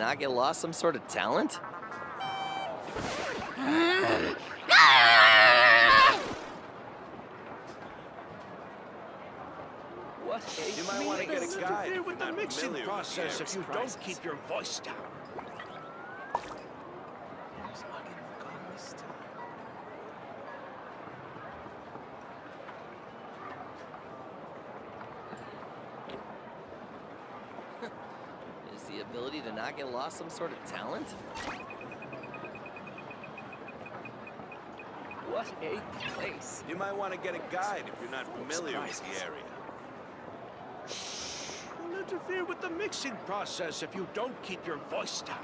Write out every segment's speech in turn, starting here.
not get lost some sort of talent? What? You might want to get a guide interfere with the mixing process if you don't keep your voice down. Is the ability to not get lost some sort of talent? What a place. You might want to get a guide if you're not familiar with the area. You'll interfere with the mixing process if you don't keep your voice down.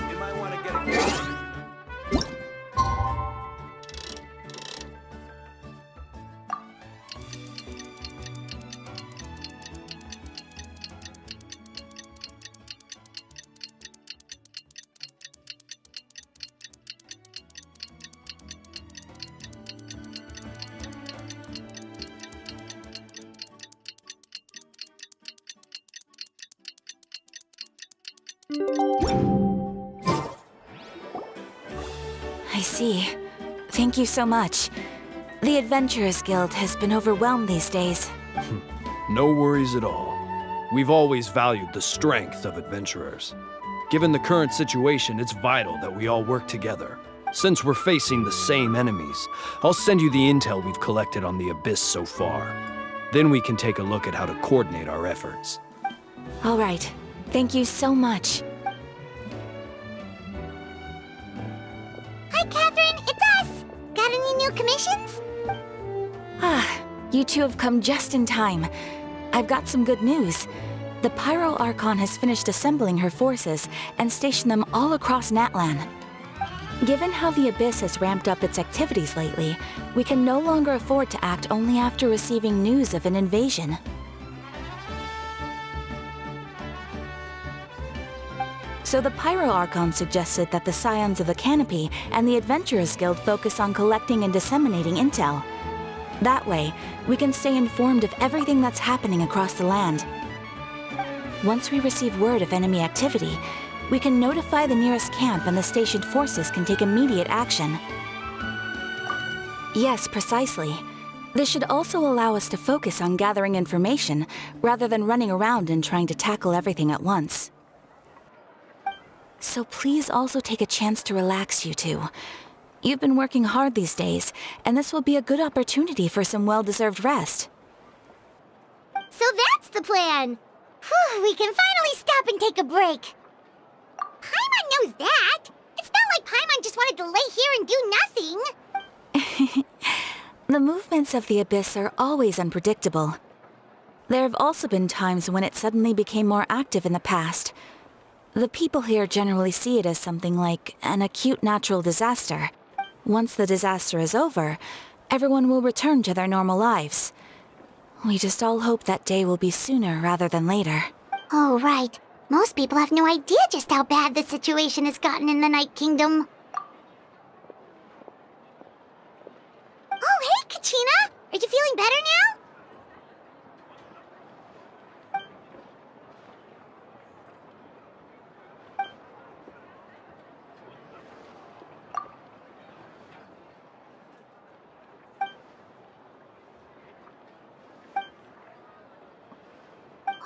You might want to get a guide. I see. Thank you so much. The Adventurers Guild has been overwhelmed these days. No worries at all. We've always valued the strength of adventurers. Given the current situation, it's vital that we all work together. Since we're facing the same enemies, I'll send you the intel we've collected on the Abyss so far. Then we can take a look at how to coordinate our efforts. All right. Thank you so much. Hi, Catherine, it's us! Got any new commissions? Ah, you two have come just in time. I've got some good news. The Pyro Archon has finished assembling her forces and stationed them all across Natlan. Given how the Abyss has ramped up its activities lately, we can no longer afford to act only after receiving news of an invasion. So the Pyro Archon suggested that the Scions of the Canopy and the Adventurers Guild focus on collecting and disseminating intel. That way, we can stay informed of everything that's happening across the land. Once we receive word of enemy activity, we can notify the nearest camp and the stationed forces can take immediate action. Yes, precisely. This should also allow us to focus on gathering information rather than running around and trying to tackle everything at once. So please also take a chance to relax, you two. You've been working hard these days, and this will be a good opportunity for some well-deserved rest. So that's the plan! Whew, we can finally stop and take a break. Paimon knows that! It's not like Paimon just wanted to lay here and do nothing! The movements of the Abyss are always unpredictable. There have also been times when it suddenly became more active in the past. The people here generally see it as something like an acute natural disaster. Once the disaster is over, everyone will return to their normal lives. We just all hope that day will be sooner rather than later. Oh, right. Most people have no idea just how bad the situation has gotten in the Night Kingdom. Oh, hey, Kachina! Are you feeling better now?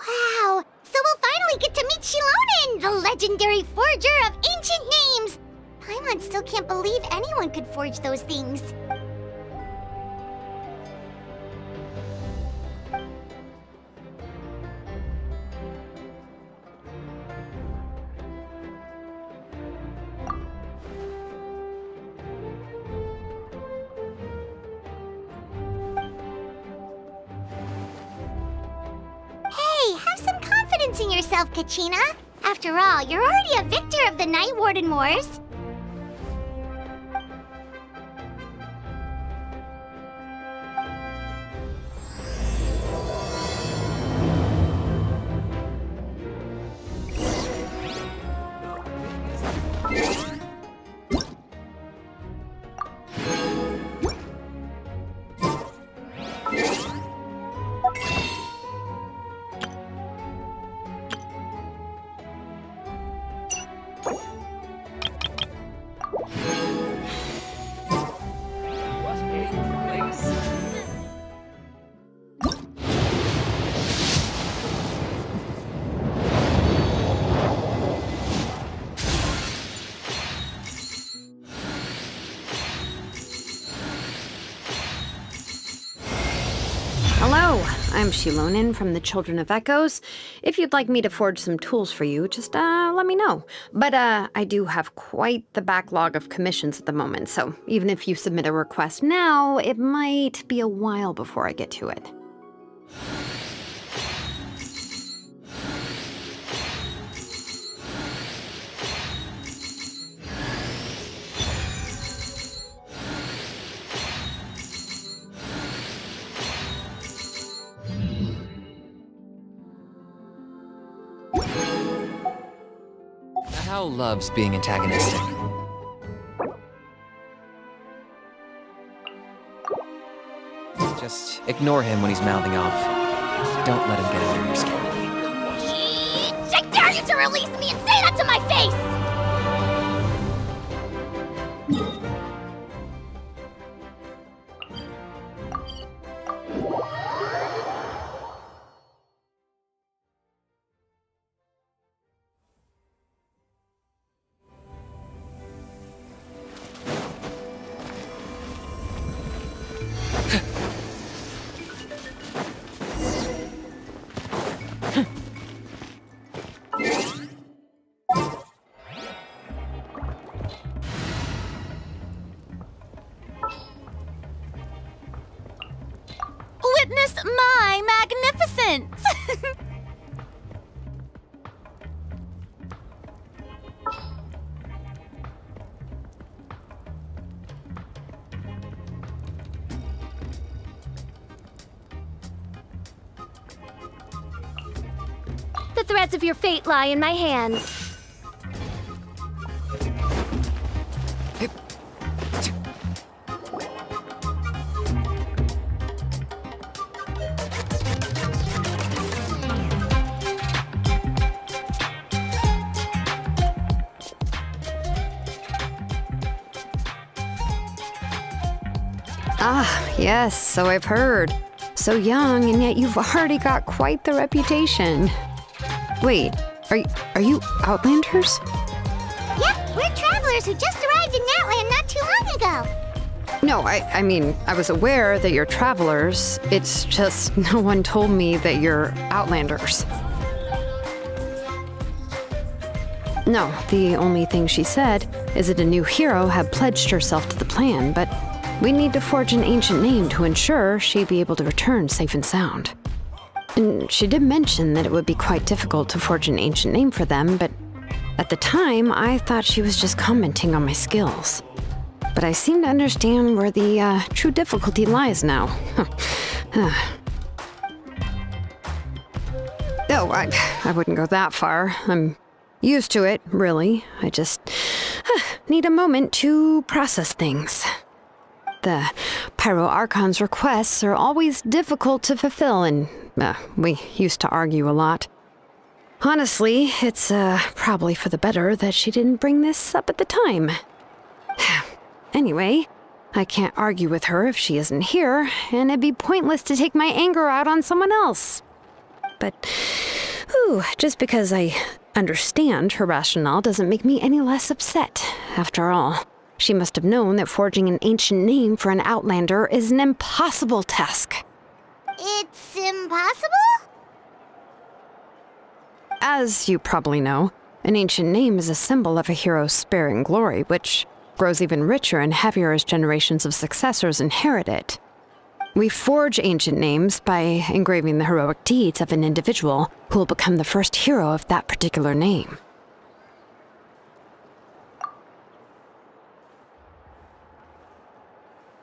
Wow! So we'll finally get to meet Shilona and the legendary forger of ancient names! Paimon still can't believe anyone could forge those things. Hey, have some confidence in yourself, Kachina. After all, you're already a victor of the Night Warden Wars. Hello, I'm Shilonin from the Children of Echoes. If you'd like me to forge some tools for you, just let me know. But I do have quite the backlog of commissions at the moment, so even if you submit a request now, it might be a while before I get to it. How loves being antagonistic. Just ignore him when he's mouthing off. Don't let him get under your skin. I dare you to release me and say that to my face! Witness my magnificence! The threads of your fate lie in my hands. Ah, yes, so I've heard. So young, and yet you've already got quite the reputation. Wait, are you Outlanders? Yep, we're travelers who just arrived in Natland not too long ago. No, I mean, I was aware that you're travelers. It's just no one told me that you're Outlanders. No, the only thing she said is that a new hero had pledged herself to the plan, but we need to forge an ancient name to ensure she'd be able to return safe and sound. And she did mention that it would be quite difficult to forge an ancient name for them, but at the time, I thought she was just commenting on my skills. But I seem to understand where the true difficulty lies now. Oh, I wouldn't go that far. I'm used to it, really. I just need a moment to process things. The Pyro Archon's requests are always difficult to fulfill, and we used to argue a lot. Honestly, it's probably for the better that she didn't bring this up at the time. Anyway, I can't argue with her if she isn't here, and it'd be pointless to take my anger out on someone else. But, just because I understand her rationale doesn't make me any less upset. After all, she must have known that forging an ancient name for an outlander is an impossible task. It's impossible? As you probably know, an ancient name is a symbol of a hero's spirit and glory, which grows even richer and heavier as generations of successors inherit it. We forge ancient names by engraving the heroic deeds of an individual who will become the first hero of that particular name.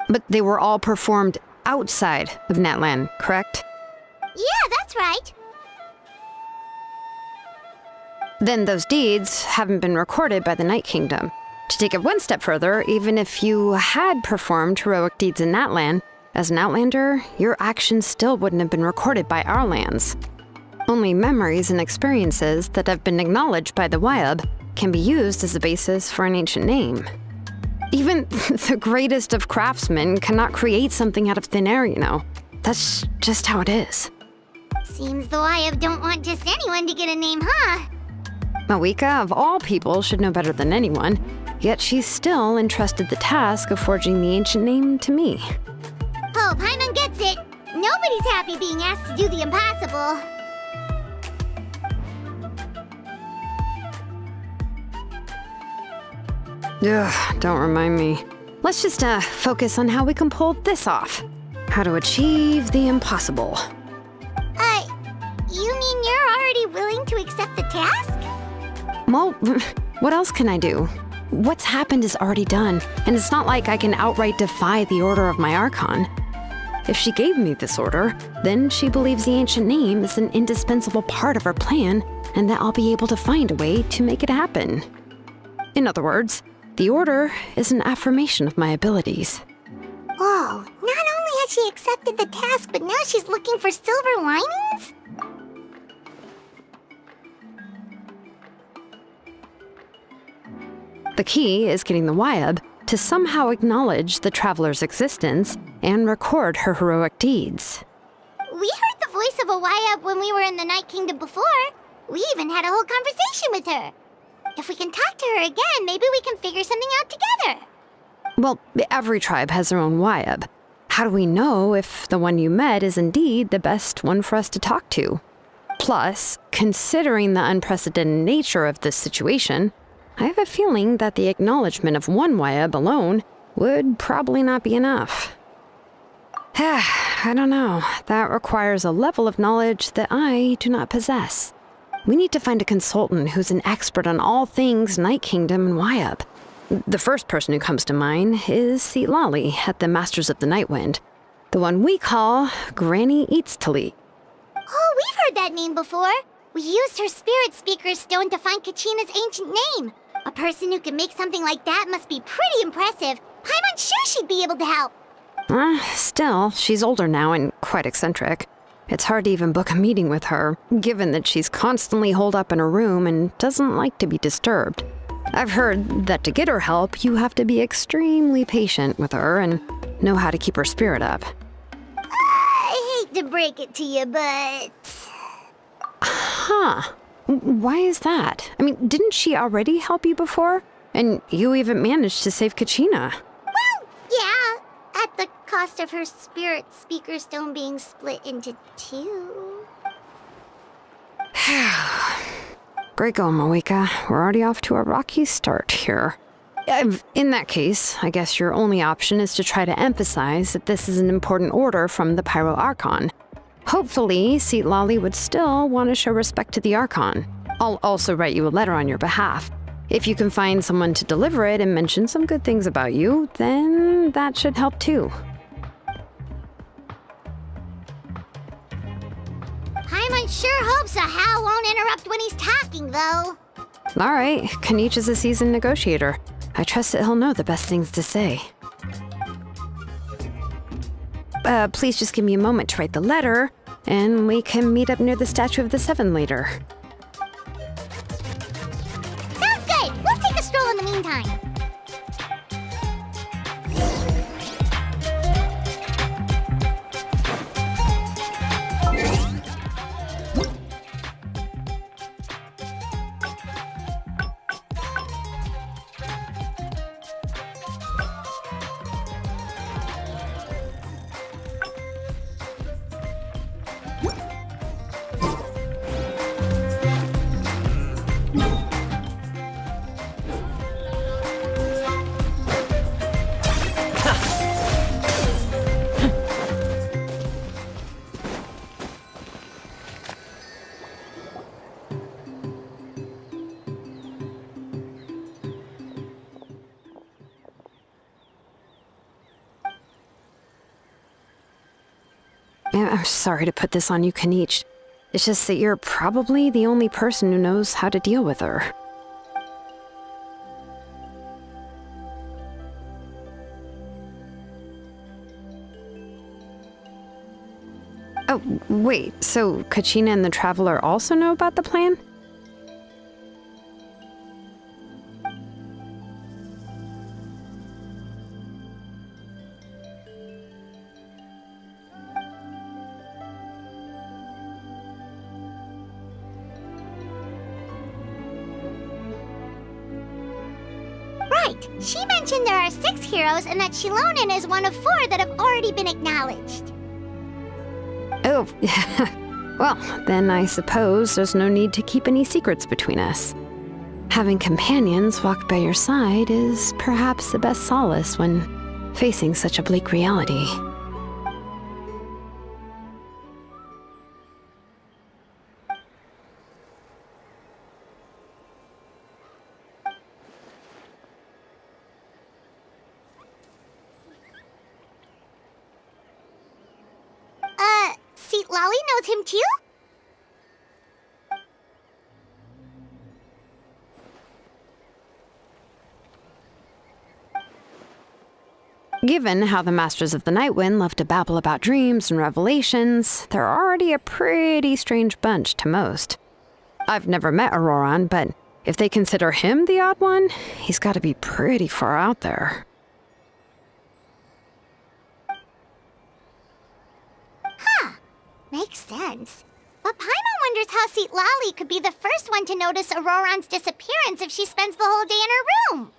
But they were all performed outside of Natlan, correct? Yeah, that's right. Then those deeds haven't been recorded by the Night Kingdom. To take it one step further, even if you had performed heroic deeds in Natlan, as an outlander, your actions still wouldn't have been recorded by our lands. Only memories and experiences that have been acknowledged by the Wyab can be used as a basis for an ancient name. Even the greatest of craftsmen cannot create something out of thin air, you know. That's just how it is. Seems the Wyab don't want just anyone to get a name, huh? Mawika, of all people, should know better than anyone, yet she's still entrusted the task of forging the ancient name to me. Oh, Paimon gets it. Nobody's happy being asked to do the impossible. Ugh, don't remind me. Let's just focus on how we can pull this off. How to achieve the impossible. You mean you're already willing to accept the task? Well, what else can I do? What's happened is already done, and it's not like I can outright defy the order of my Archon. If she gave me this order, then she believes the ancient name is an indispensable part of her plan, and that I'll be able to find a way to make it happen. In other words, the order is an affirmation of my abilities. Whoa, not only has she accepted the task, but now she's looking for silver linings? The key is getting the Wyab to somehow acknowledge the traveler's existence and record her heroic deeds. We heard the voice of a Wyab when we were in the Night Kingdom before. We even had a whole conversation with her. If we can talk to her again, maybe we can figure something out together. Well, every tribe has their own Wyab. How do we know if the one you met is indeed the best one for us to talk to? Plus, considering the unprecedented nature of this situation, I have a feeling that the acknowledgement of one Wyab alone would probably not be enough. I don't know. That requires a level of knowledge that I do not possess. We need to find a consultant who's an expert on all things Night Kingdom and Wyab. The first person who comes to mind is Lali at the Masters of the Nightwind, the one we call Granny Eatstali. Oh, we've heard that name before. We used her Spirit Speaker's Stone to find Kachina's ancient name. A person who can make something like that must be pretty impressive. I'm sure she'd be able to help. Still, she's older now and quite eccentric. It's hard to even book a meeting with her, given that she's constantly holed up in her room and doesn't like to be disturbed. I've heard that to get her help, you have to be extremely patient with her and know how to keep her spirit up. I hate to break it to you, but... Huh. Why is that? I mean, didn't she already help you before? And you even managed to save Kachina. Well, yeah. At the cost of her Spirit Speaker Stone being split into two. Great going, Mawika. We're already off to a rocky start here. In that case, I guess your only option is to try to emphasize that this is an important order from the Pyro Archon. Hopefully, Lali would still want to show respect to the Archon. I'll also write you a letter on your behalf. If you can find someone to deliver it and mention some good things about you, then that should help too. Paimon sure hopes a Hal won't interrupt when he's talking, though. All right, Kanich is a seasoned negotiator. I trust that he'll know the best things to say. Please just give me a moment to write the letter, and we can meet up near the Statue of the Seven later. Sounds good. We'll take a stroll in the meantime. I'm sorry to put this on you, Kanich. It's just that you're probably the only person who knows how to deal with her. Oh, wait, so Kachina and the Traveler also know about the plan? Right. She mentioned there are 6 heroes and that Shilonen is one of 4 that have already been acknowledged. Oh, well, then I suppose there's no need to keep any secrets between us. Having companions walk by your side is perhaps the best solace when facing such a bleak reality. Seat Lolly knows him too? Given how the Masters of the Nightwind love to babble about dreams and revelations, they're already a pretty strange bunch to most. I've never met Auroran, but if they consider him the odd one, he's got to be pretty far out there. Makes sense. But Paimon wonders how Seat Lolly could be the first one to notice Auroran's disappearance if she spends the whole day in her room.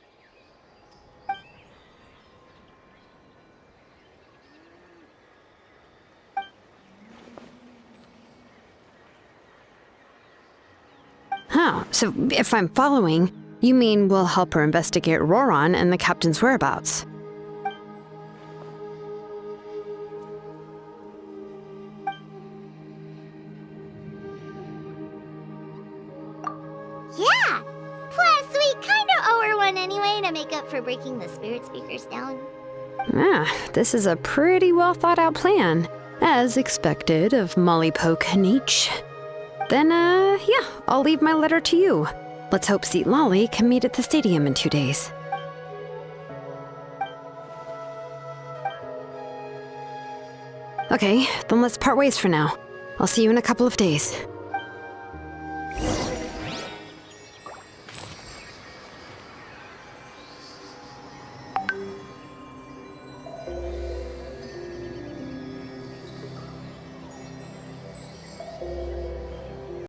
Huh, so if I'm following, you mean we'll help her investigate Auroran and the captain's whereabouts? Yeah! Plus, we kinda owe her one anyway to make up for breaking the spirit speakers down. Ah, this is a pretty well thought out plan, as expected of Molly Poke Kanich. Then, yeah, I'll leave my letter to you. Let's hope Seat Lolly can meet at the stadium in 2 days. Okay, then let's part ways for now. I'll see you in a couple of days.